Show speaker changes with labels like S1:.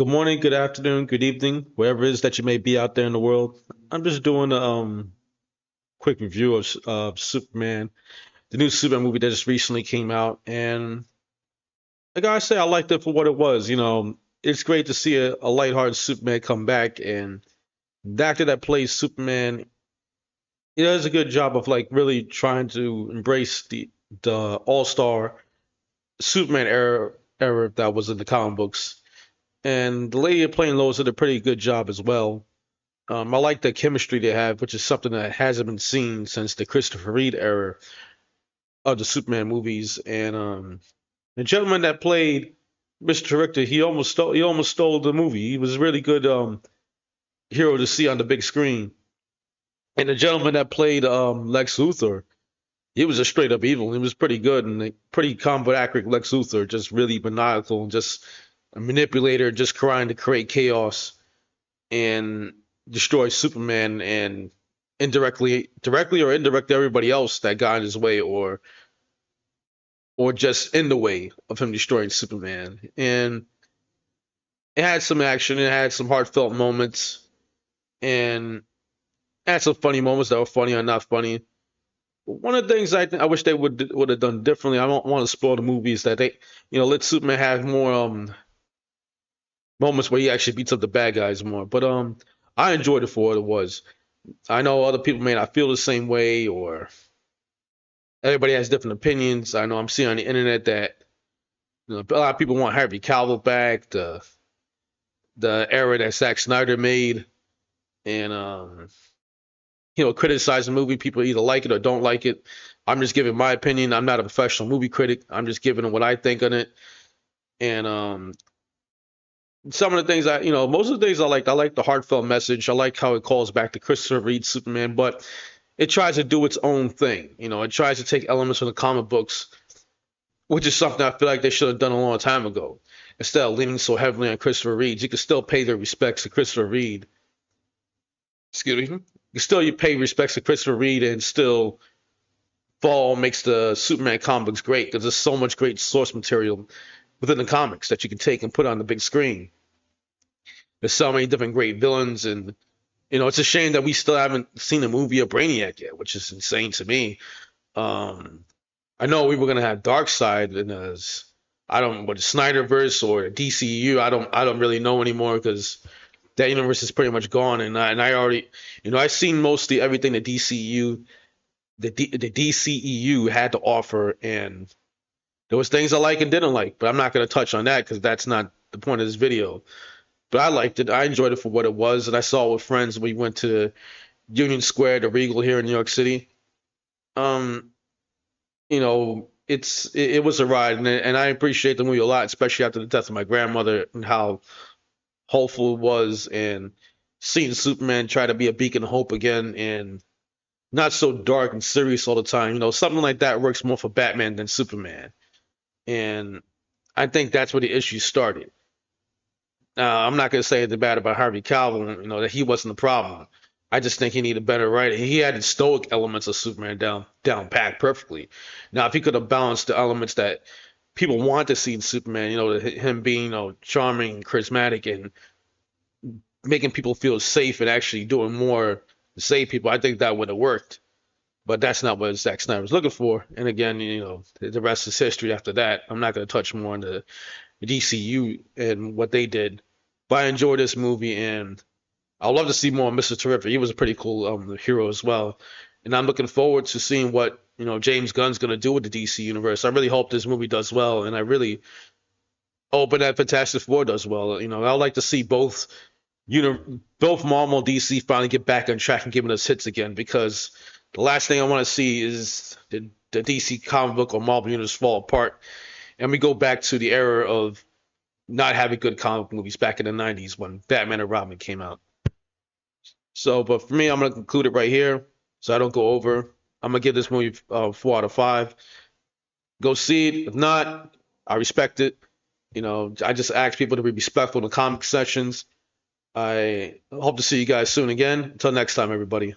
S1: Good morning, good afternoon, good evening, wherever it is that you may be out there in the world. I'm just doing a quick review of Superman, the new Superman movie that just recently came out, and I gotta say I liked it for what it was. It's great to see a lighthearted Superman come back, and the actor that plays Superman, he does a good job of like really trying to embrace the All Star Superman era that was in the comic books, and the lady playing Lois did a pretty good job as well. I like the chemistry they have, which is something that hasn't been seen since the Christopher Reeve era of the Superman movies. And the gentleman that played Mr. Richter, he almost stole the movie. He was a really good hero to see on the big screen. And the gentleman that played Lex Luthor, he was a straight up evil. He was pretty good and a pretty combat accurate Lex Luthor, just really maniacal and just a manipulator, just trying to create chaos and destroy Superman and directly or indirectly everybody else that got in his way or just in the way of him destroying Superman. And it had some action, it had some heartfelt moments, and it had some funny moments that were funny or not funny. One of the things I wish they would have done differently. I don't want to spoil the movie. Is that they, let Superman have more moments where he actually beats up the bad guys more. But I enjoyed it for what it was. I know other people may not feel the same way, or everybody has different opinions. I know I'm seeing on the internet that a lot of people want Harvey Cavill back, the era that Zack Snyder made, and criticize the movie. People either like it or don't like it. I'm just giving my opinion. I'm not a professional movie critic. I'm just giving them what I think on it. And some of the things most of the things I like the heartfelt message. I like how it calls back to Christopher Reeve Superman, but it tries to do its own thing. It tries to take elements from the comic books, which is something I feel like they should have done a long time ago. Instead of leaning so heavily on Christopher Reeve, you can still pay their respects to Christopher Reeve. Excuse me. You pay respects to Christopher Reeve and still fall makes the Superman comic books great because there's so much great source material within the comics that you can take and put on the big screen. There's so many different great villains, and it's a shame that we still haven't seen a movie of Brainiac yet, which is insane to me. I know we were gonna have Darkseid in I don't know what the Snyderverse or DCU. I don't really know anymore because that universe is pretty much gone, and I already I've seen mostly everything the DCEU had to offer, and there was things I like and didn't like, but I'm not gonna touch on that because that's not the point of this video. But I liked it. I enjoyed it for what it was, and I saw it with friends. We went to Union Square, the Regal here in New York City. Um, it was a ride, and I appreciate the movie a lot, especially after the death of my grandmother and how hopeful it was, and seeing Superman try to be a beacon of hope again, and not so dark and serious all the time. Something like that works more for Batman than Superman, and I think that's where the issue started. I'm not going to say anything bad about Harvey Cavill, that he wasn't the problem. I just think he needed better writing. He had the stoic elements of Superman down packed perfectly. Now, if he could have balanced the elements that people want to see in Superman, him being charming, charismatic, and making people feel safe and actually doing more to save people, I think that would have worked. But that's not what Zack Snyder was looking for. And again, the rest is history after that. I'm not going to touch more on the DCU and what they did. But I enjoyed this movie, and I'd love to see more of Mr. Terrific. He was a pretty cool hero as well. And I'm looking forward to seeing what James Gunn's going to do with the DC universe. I really hope this movie does well, and I really hope that Fantastic Four does well. I'd like to see both Marvel and DC finally get back on track and giving us hits again, because the last thing I want to see is the DC comic book or Marvel universe fall apart, and we go back to the era of not having good comic movies back in the 90s when Batman and Robin came out. So, but for me, I'm going to conclude it right here so I don't go over. I'm going to give this movie 4 out of 5. Go see it. If not, I respect it. I just ask people to be respectful in the comic sessions. I hope to see you guys soon again. Until next time, everybody.